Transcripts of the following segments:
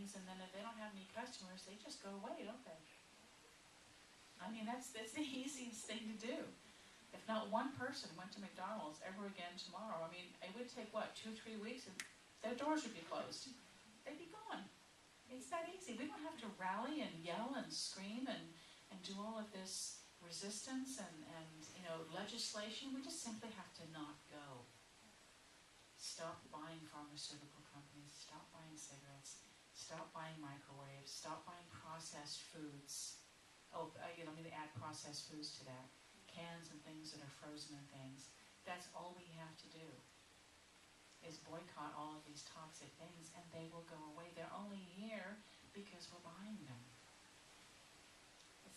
things, and then if they don't have any customers, they just go away, don't they? I mean, that's the easiest thing to do. If not one person went to McDonald's ever again tomorrow, I mean, it would take, what, 2 or 3 weeks, and their doors would be closed. They'd be gone. It's that easy. We don't have to rally and yell and scream and do all of this resistance and legislation. We just simply have to not go. Stop buying pharmaceutical companies. Stop buying cigarettes. Stop buying microwaves. Stop buying processed foods. Oh, I'm going to add processed foods to that. Cans and things that are frozen and things. That's all we have to do, is boycott all of these toxic things, and they will go away. They're only here because we're buying them.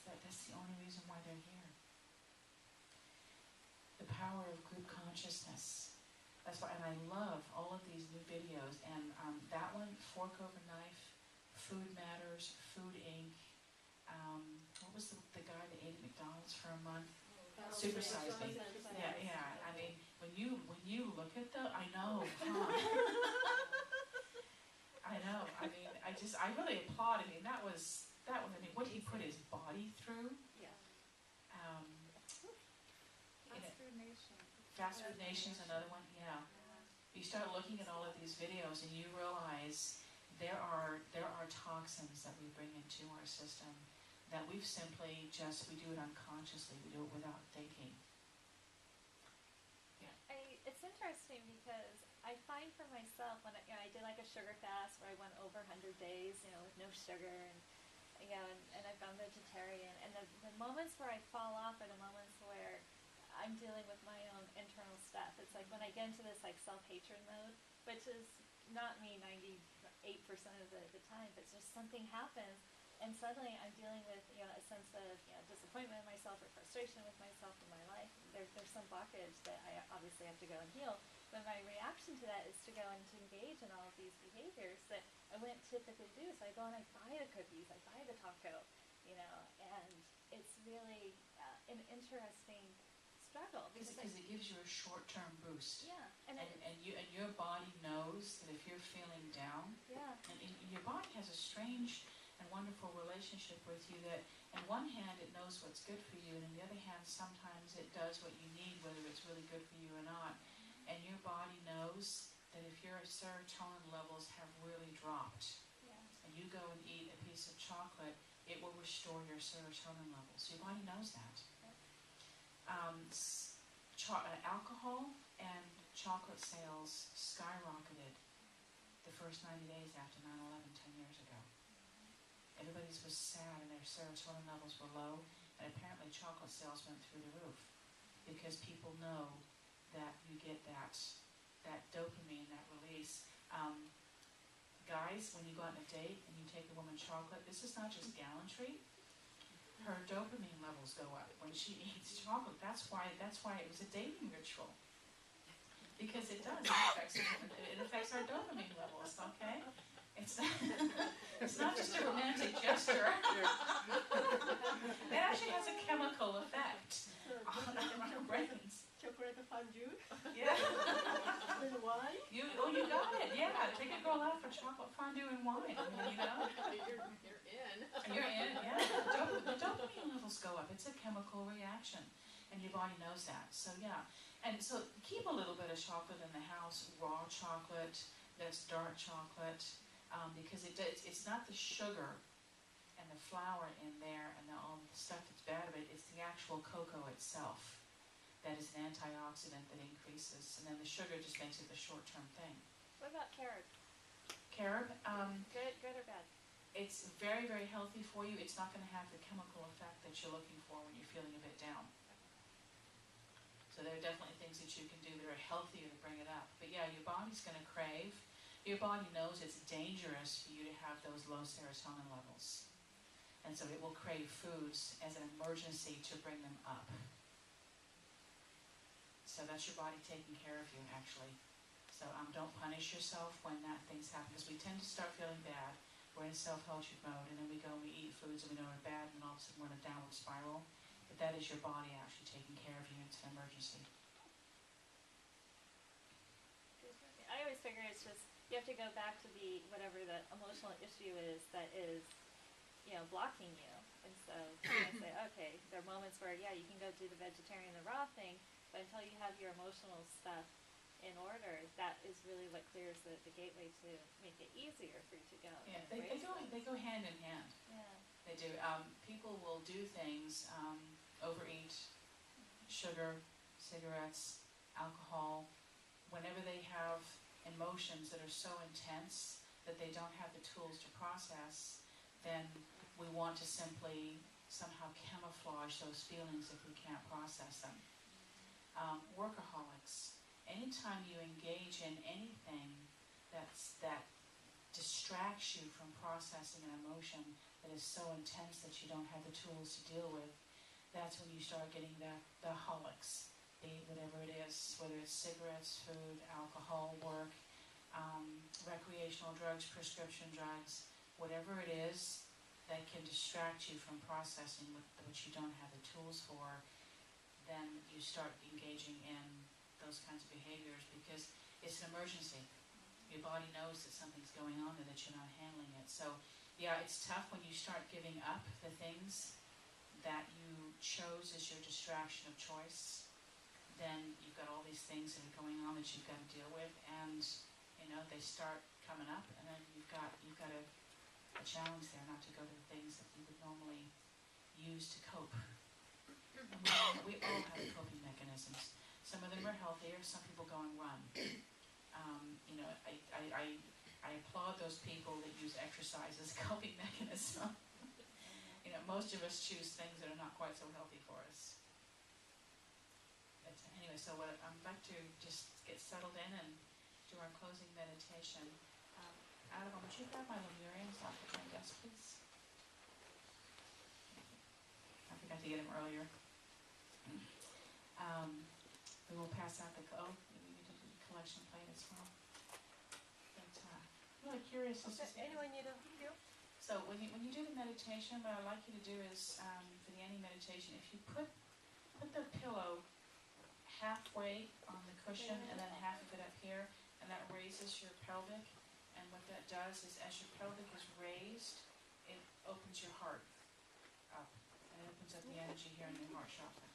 That's the only reason why they're here. The power of group consciousness. That's why, and I love all of these new videos. And that one, Fork Over Knife, Food Matters, Food Inc. What was the guy that ate at McDonald's for a month? Supersize Me. Yeah. I mean, when you look at them, I know. Huh? I know. I mean, I really applaud. I mean, that was. I mean, what he put his body through. Yeah. Fast Food Nation's another one. Yeah. You start looking at all of these videos, and you realize there are toxins that we bring into our system that we've simply we do it unconsciously. We do it without thinking. Yeah. It's interesting because I find for myself when I did like a sugar fast where I went over 100 days, with no sugar, and I've gone vegetarian, and the moments where I fall off are the moments where I'm dealing with my own internal stuff. It's like when I get into this like self-hatred mode, which is not me 98% of the time, but just something happens, and suddenly I'm dealing with a sense of disappointment in myself or frustration with myself in my life. There's some blockage that I obviously have to go and heal. But my reaction to that is to go and to engage in all of these behaviors that I wouldn't typically do. So I go and I buy the cookies, I buy the taco, and it's really an interesting struggle because it gives you a short-term boost. Yeah, and your body knows that if you're feeling down, yeah, and your body has a strange and wonderful relationship with you that, on one hand, it knows what's good for you, and on the other hand, sometimes it does what you need, whether it's really good for you or not. And your body knows that if your serotonin levels have really dropped, and you go and eat a piece of chocolate, it will restore your serotonin levels. So your body knows that. Alcohol and chocolate sales skyrocketed the first 90 days after 9/11 10 years ago. Everybody was sad and their serotonin levels were low, and apparently chocolate sales went through the roof because people know that you get that dopamine, that release. Guys, when you go out on a date and you take a woman chocolate, this is not just gallantry. Her dopamine levels go up when she eats chocolate. That's why it was a dating ritual. Because it does. It affects our dopamine levels, okay? It's not just a romantic gesture. It actually has a chemical effect on our brains. Chocolate fondue? Yeah. With wine? You got it. Yeah, take a girl out for chocolate fondue and wine. I mean, You're in. You're in, yeah. The dopamine levels go up. It's a chemical reaction, and your body knows that. So yeah, and so keep a little bit of chocolate in the house, raw chocolate, that's dark chocolate, because it's not the sugar and the flour in there and all the stuff that's bad about it. It's the actual cocoa itself that is an antioxidant that increases, and then the sugar just makes it the short-term thing. What about carob? Carob? Good or bad? It's very, very healthy for you. It's not going to have the chemical effect that you're looking for when you're feeling a bit down. So there are definitely things that you can do that are healthier to bring it up. But yeah, your body's going to crave. Your body knows it's dangerous for you to have those low serotonin levels. And so it will crave foods as an emergency to bring them up. So that's your body taking care of you, actually. So don't punish yourself when that things happen, because we tend to start feeling bad. We're in self-hatred mode, and then we go and we eat foods that we know are bad, and then all of a sudden we're in a downward spiral. But that is your body actually taking care of you. It's an emergency. I always figure it's just, you have to go back to the whatever the emotional issue is that is, blocking you. And so I say, okay, there are moments where you can go do the vegetarian, the raw thing, but until you have your emotional stuff in order, that is really what clears the gateway to make it easier for you to go. Yeah, they go hand in hand. Yeah. They do. People will do things, overeat, sugar, cigarettes, alcohol, whenever they have emotions that are so intense that they don't have the tools to process, then we want to simply somehow camouflage those feelings if we can't process them. Workaholics. Anytime you engage in anything that distracts you from processing an emotion that is so intense that you don't have the tools to deal with, that's when you start getting the holics. Whatever it is, whether it's cigarettes, food, alcohol, work, recreational drugs, prescription drugs, whatever it is that can distract you from processing which you don't have the tools for, then you start engaging in those kinds of behaviors because it's an emergency. Your body knows that something's going on and that you're not handling it. So, it's tough when you start giving up the things that you chose as your distraction of choice. Then you've got all these things that are going on that you've got to deal with, and they start coming up, and then you've got a challenge there not to go to the things that you would normally use to cope. And we all have coping mechanisms. Some of them are healthier. Some people go and run. I applaud those people that use exercise as a coping mechanism. Most of us choose things that are not quite so healthy for us. Anyway, so I'd like to just get settled in and do our closing meditation. Adam, would you grab my Lemurians off of my desk, please? I forgot to get him earlier. We will pass out we need to do the collection plate as well. But I'm really curious. Anyone need a cue? So when you do the meditation, what I'd like you to do is, for the ending meditation, if you put the pillow halfway on the cushion and then half of it up here, and that raises your pelvic, and what that does is as your pelvic is raised, it opens your heart up, and it opens up the energy here in your heart chakra.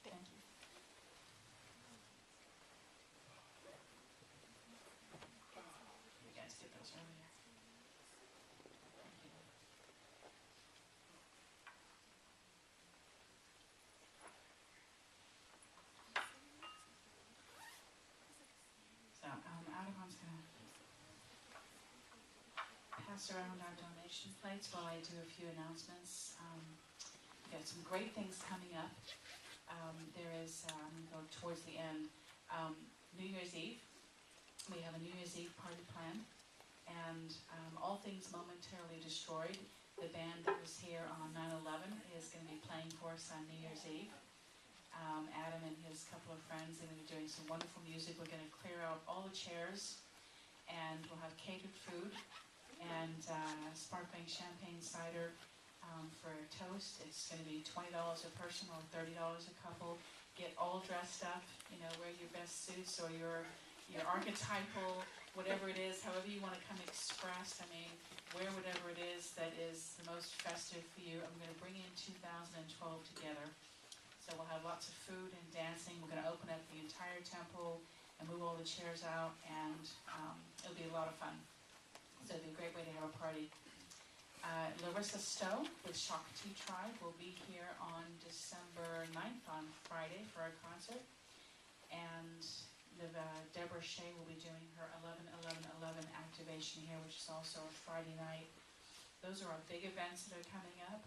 Thank you. You guys did those earlier. Thank you. So, Audubon's going to pass around our donation plates while I do a few announcements. We've got some great things coming up. There is, I'm going to go towards the end, New Year's Eve. We have a New Year's Eve party planned, and All Things Momentarily Destroyed, the band that was here on 9/11, is going to be playing for us on New Year's Eve. Adam and his couple of friends are going to be doing some wonderful music. We're going to clear out all the chairs, and we'll have catered food and sparkling champagne cider for a toast. It's going to be $20 a person or $30 a couple. Get all dressed up, wear your best suits or your archetypal, whatever it is, however you want to come expressed. Wear whatever it is that is the most festive for you. I'm going to bring in 2012 together. So we'll have lots of food and dancing. We're going to open up the entire temple and move all the chairs out, and it'll be a lot of fun. So it'll be a great way to have a party. Larissa Stowe with Shakti Tribe will be here on December 9th on Friday for our concert. And Deborah Shea will be doing her 11-11-11 activation here, which is also a Friday night. Those are our big events that are coming up.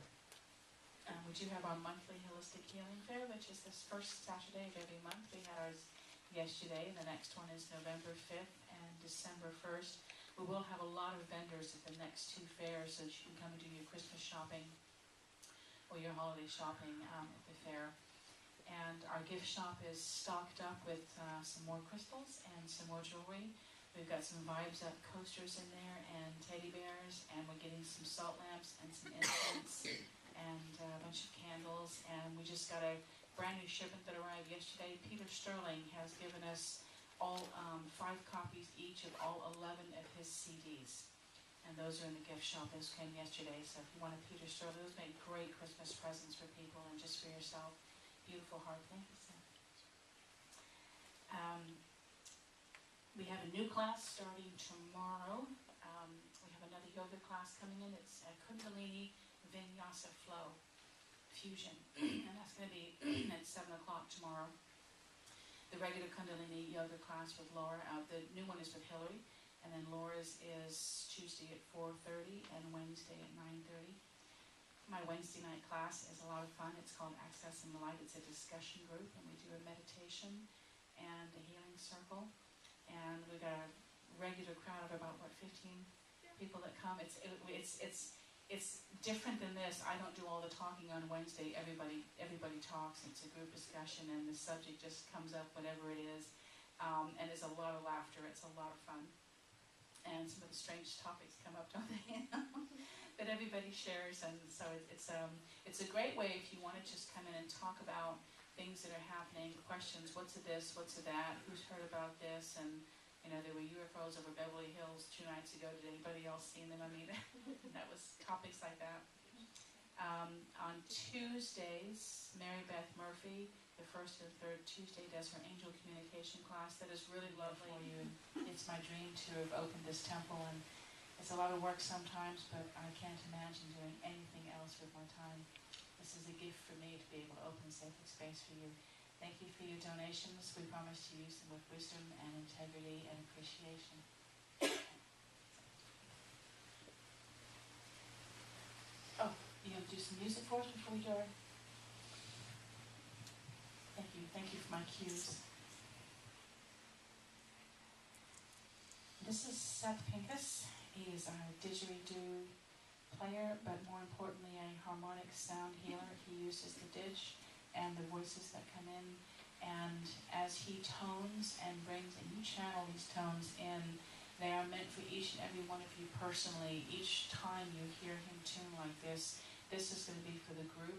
We do have our monthly Holistic Healing Fair, which is this first Saturday of every month. We had ours yesterday, and the next one is November 5th and December 1st. We will have a lot of vendors at the next two fairs, so that you can come and do your Christmas shopping or your holiday shopping at the fair. And our gift shop is stocked up with some more crystals and some more jewelry. We've got some Vibes Up coasters in there and teddy bears, and we're getting some salt lamps and some incense and a bunch of candles. And we just got a brand new shipment that arrived yesterday. Peter Sterling has given us all 5 copies each of all 11 of his CDs. And those are in the gift shop. Those came yesterday. So if you want a Peter Sterling, those make great Christmas presents for people and just for yourself. Beautiful heart. Thank you, Seth. We have a new class starting tomorrow. We have another yoga class coming in. It's a Kundalini Vinyasa Flow Fusion. And that's going to be at 7 o'clock tomorrow. The regular Kundalini yoga class with Laura. The new one is with Hillary. And then Laura's is Tuesday at 4:30 and Wednesday at 9:30. My Wednesday night class is a lot of fun. It's called Accessing the Light. It's a discussion group, and we do a meditation and a healing circle. And we've got a regular crowd of about 15 people that come. It's different than this. I don't do all the talking on Wednesday. Everybody talks. It's a group discussion, and the subject just comes up whatever it is. And there's a lot of laughter. It's a lot of fun. And some of the strange topics come up, don't they? That everybody shares, and so it's a great way if you want to just come in and talk about things that are happening, questions, what's a this, what's a that, who's heard about this, and there were UFOs over Beverly Hills 2 nights ago. Did anybody else see them? I mean, that was topics like that. On Tuesdays, Mary Beth Murphy, the first and third Tuesday, does her angel communication class. That is really lovely. It's my dream to have opened this temple, and it's a lot of work sometimes, but I can't imagine doing anything else with my time. This is a gift for me to be able to open a sacred space for you. Thank you for your donations. We promise to use them with wisdom and integrity and appreciation. Oh, you going to do some music for us before we go? Thank you. Thank you for my cues. This is Seth Pincus. He is a didgeridoo player, but more importantly, a harmonic sound healer. He uses the didge and the voices that come in, and as he tones and brings, and you channel these tones in, they are meant for each and every one of you personally. Each time you hear him tune like this is going to be for the group.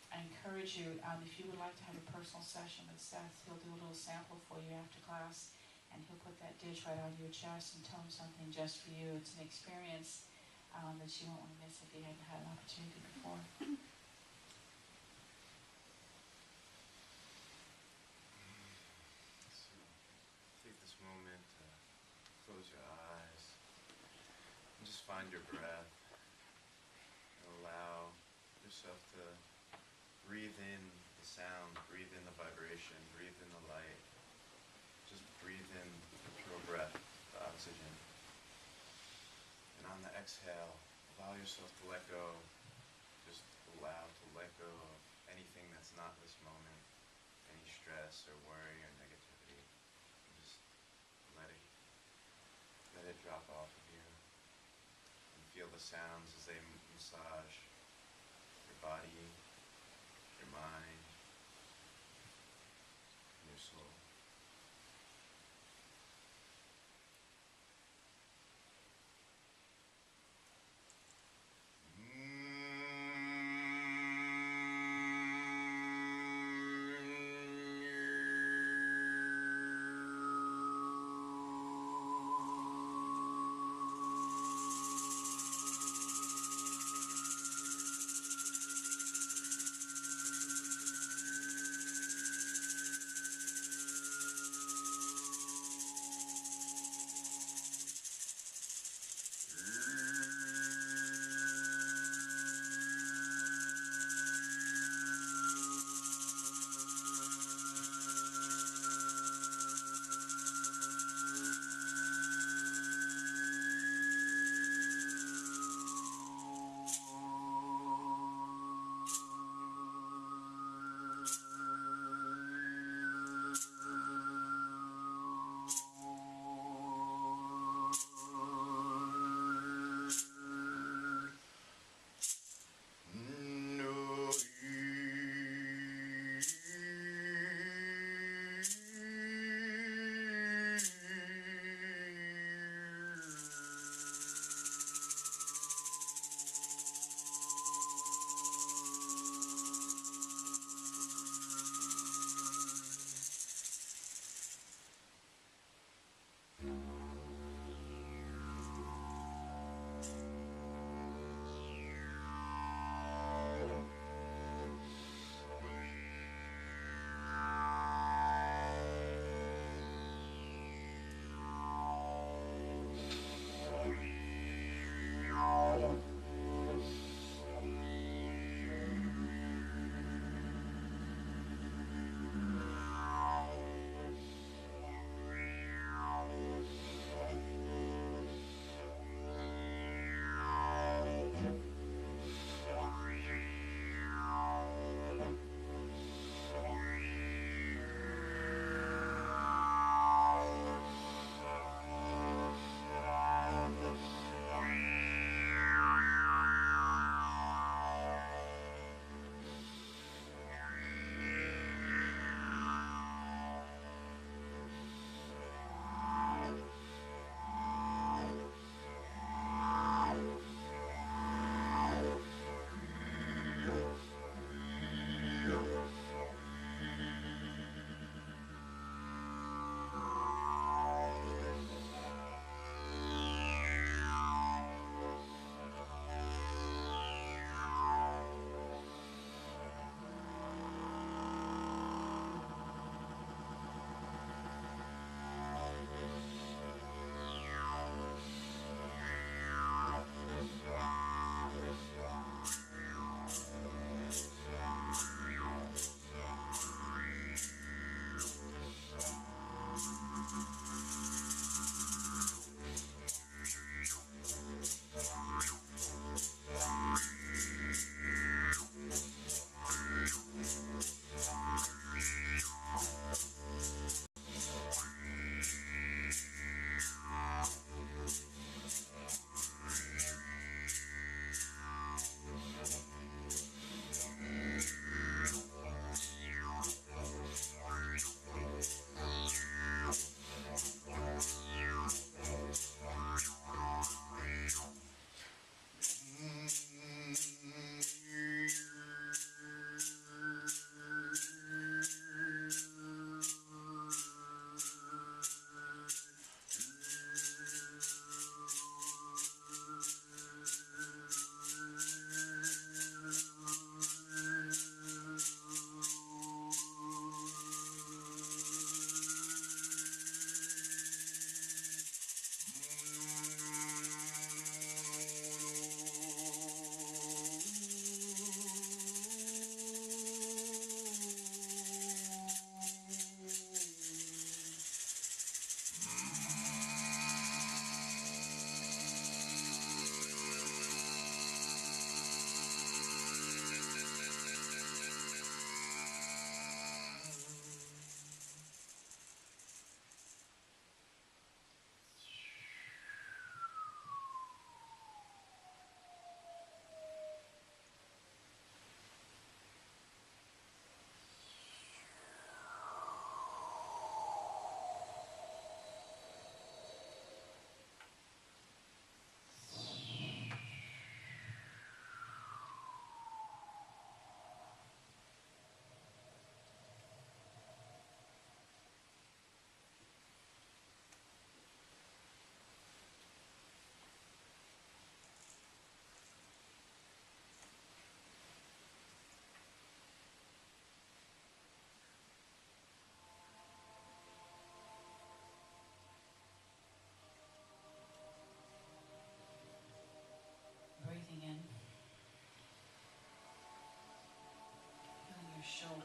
I encourage you, if you would like to have a personal session with Seth, he'll do a little sample for you after class, and he'll put that didge right on your chest and tone something just for you. It's an experience that you won't want to miss if you hadn't had an opportunity before. So, take this moment to close your eyes and just find your breath and allow yourself to breathe in the sound, breathe in the vibration, breathe in the light. Just breathe in the pure breath, the oxygen. And on the exhale, allow yourself to let go. Just allow to let go of anything that's not this moment, any stress or worry or negativity. And just let it drop off of you. And feel the sounds as they massage your body, your mind, and your soul.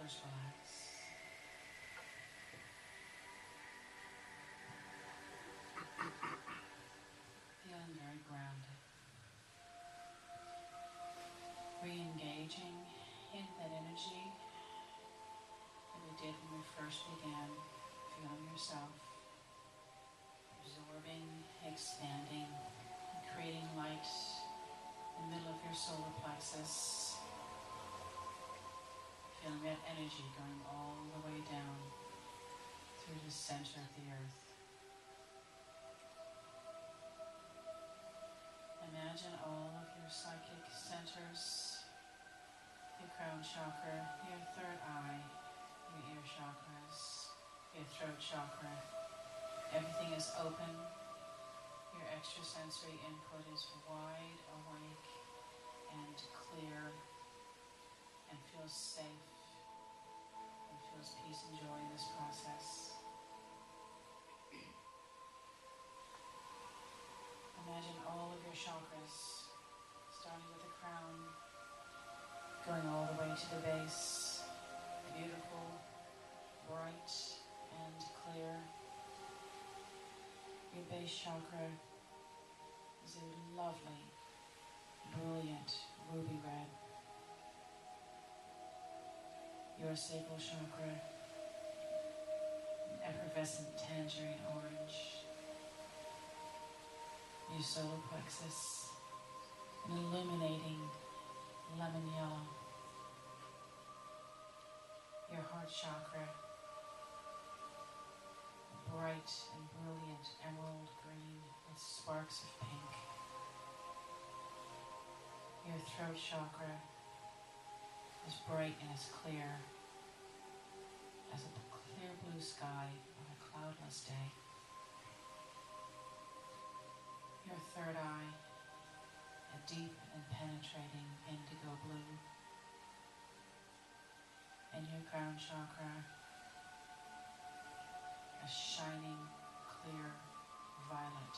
shoulders relax. Feeling very grounded. Re-engaging in that energy that we did when we first began, feeling yourself absorbing, expanding, and creating light in the middle of your solar plexus. Feeling that energy going all the way down through the center of the earth. Imagine all of your psychic centers, your crown chakra, your third eye, your ear chakras, your throat chakra. Everything is open. Your extrasensory input is wide awake and clear and feels safe and feels peace and joy in this process. Imagine all of your chakras, starting with the crown, going all the way to the base, beautiful, bright, and clear. Your base chakra is a lovely, brilliant ruby red. Your sacral chakra, an effervescent tangerine orange. Your solar plexus, an illuminating lemon yellow. Your heart chakra, a bright and brilliant emerald green with sparks of pink. Your throat chakra is bright and as clear as a clear blue sky on a cloudless day. Your third eye, a deep and penetrating indigo blue. And your crown chakra, a shining, clear violet.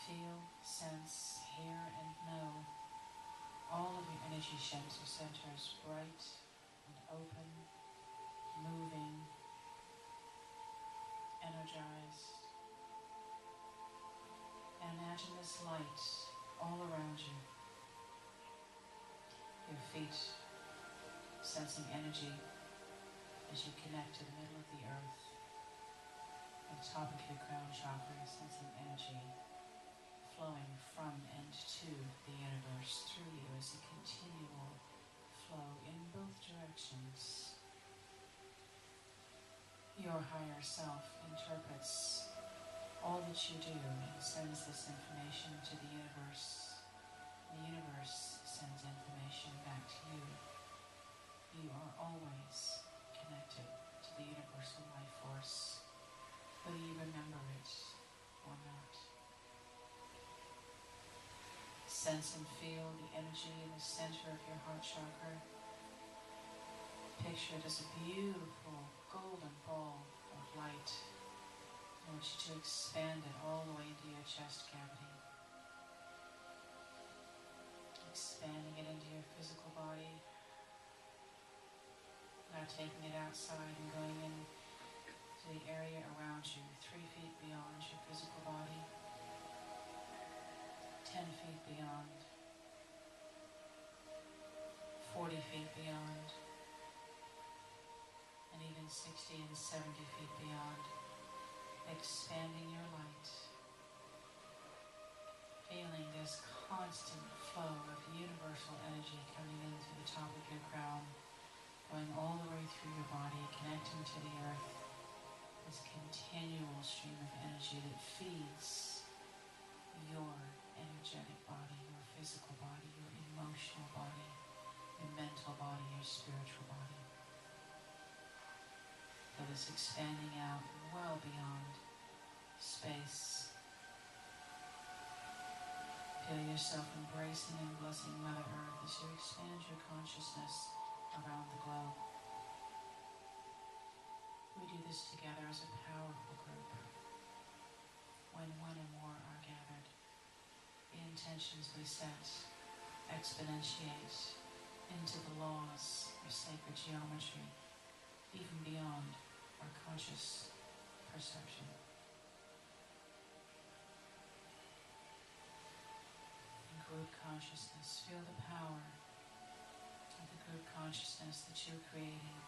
Feel, sense, hear, and know all of your energy centers bright and open, moving, energized. And imagine this light all around you. Your feet sensing energy as you connect to the middle of the earth. At the top of your crown chakra, sensing energy flowing from and to the universe through you as a continual flow in both directions. Your higher self interprets all that you do and sends this information to the universe. The universe sends information back to you. You are always connected to the universal life force, whether you remember it or not. Sense and feel the energy in the center of your heart chakra. Picture it as a beautiful golden ball of light. I want you to expand it all the way into your chest cavity. Expanding it into your physical body. Now taking it outside and going into the area around you, 3 feet beyond your physical body, 10 feet beyond, 40 feet beyond, and even 60 and 70 feet beyond. Expanding your light, feeling this constant flow of universal energy coming in through the top of your crown, going all the way through your body, connecting to the earth, this continual stream of energy that feeds your energetic body, your physical body, your emotional body, your mental body, your spiritual body. That is expanding out well beyond space. Feel yourself embracing and blessing Mother Earth as you expand your consciousness around the globe. We do this together as a powerful group. When one or more are gathered, the intentions we set exponentiate into the laws of sacred geometry, even beyond our conscious perception. In group consciousness, feel the power of the group consciousness that you're creating.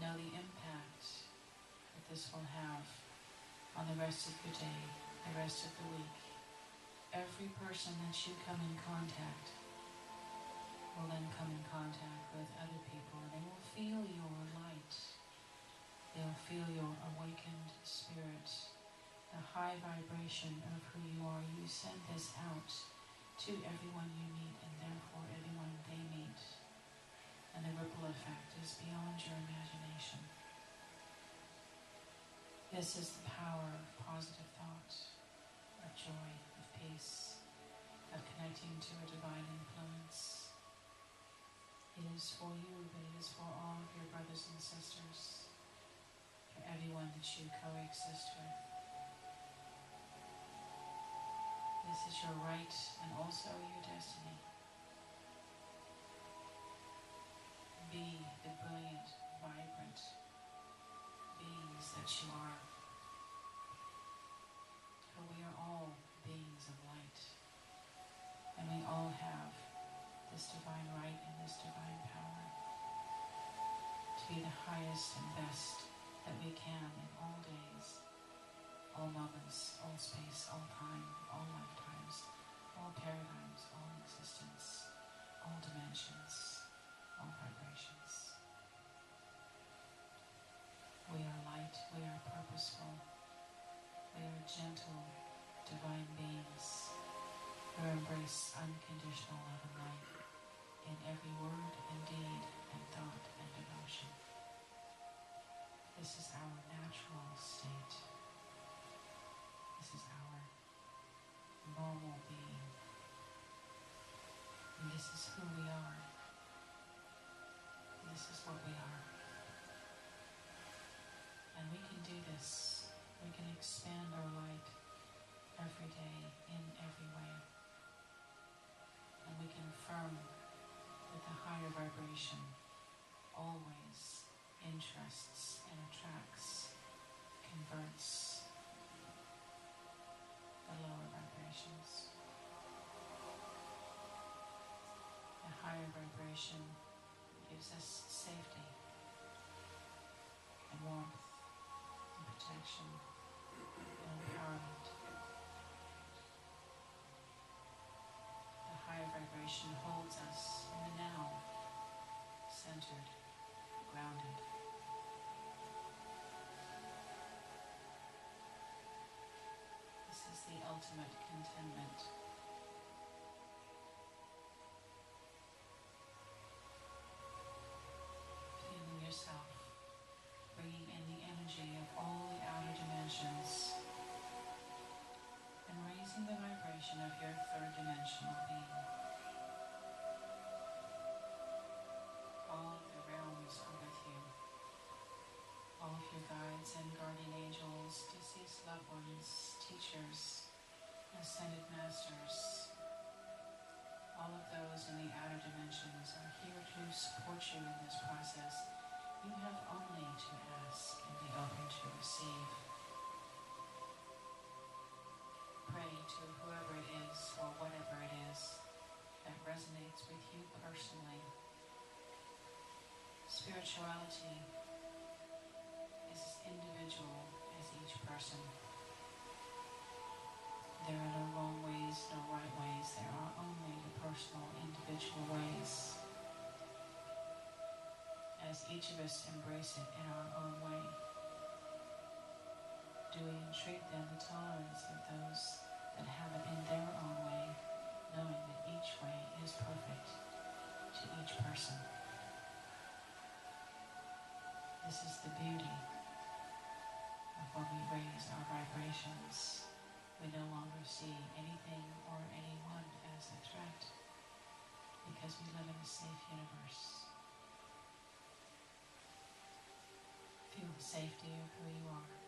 Know the impact that this will have on the rest of your day, the rest of the week. Every person that you come in contact will then come in contact with other people, and they will feel your light. They'll feel your awakened spirit, the high vibration of who you are. You send this out to everyone you meet, and therefore everyone they meet. And the ripple effect is beyond your imagination. This is the power of positive thought, of joy, of peace, of connecting to a divine influence. It is for you, but it is for all of your brothers and sisters, for everyone that you coexist with. This is your right and also your destiny. Be the brilliant, vibrant beings that you are. For we are all beings of light. And we all have this divine right and this divine power to be the highest and best that we can in all days, all moments, all space, all time, all lifetimes, all paradigms, all existence, all dimensions, all vibrations. We are light, we are purposeful, we are gentle, divine beings who embrace unconditional love and light in every word and deed and thought and devotion. This is our natural state. This is our normal being. And this is who we are. This is what we are. And we can do this. We can expand our light every day in every way. And we can affirm that the higher vibration always interests and attracts, converts the lower vibrations. The higher vibration gives us safety and warmth and protection and empowerment. The higher vibration holds us in the now, centered, grounded. This is the ultimate contentment. Feeling yourself, bringing in the energy of all the outer dimensions and raising the vibration of your third dimensional being. All of the realms are with you. All of your guides and guardian angels, deceased loved ones, teachers, ascended masters, all of those in the outer dimensions are here to support you in this process. You have only to ask and be open to receive. Pray to whoever it is or whatever it is that resonates with you personally. Spirituality is as individual as each person. There are no wrong ways, no right ways. There are only the personal, individual ways. As each of us embrace it in our own way, do we entreat then the tolerance of those that have it in their own way, knowing that each way is perfect to each person. This is the beauty of when we raise our vibrations. We no longer see anything or anyone as a threat because we live in a safe universe. Feel the safety of who you are.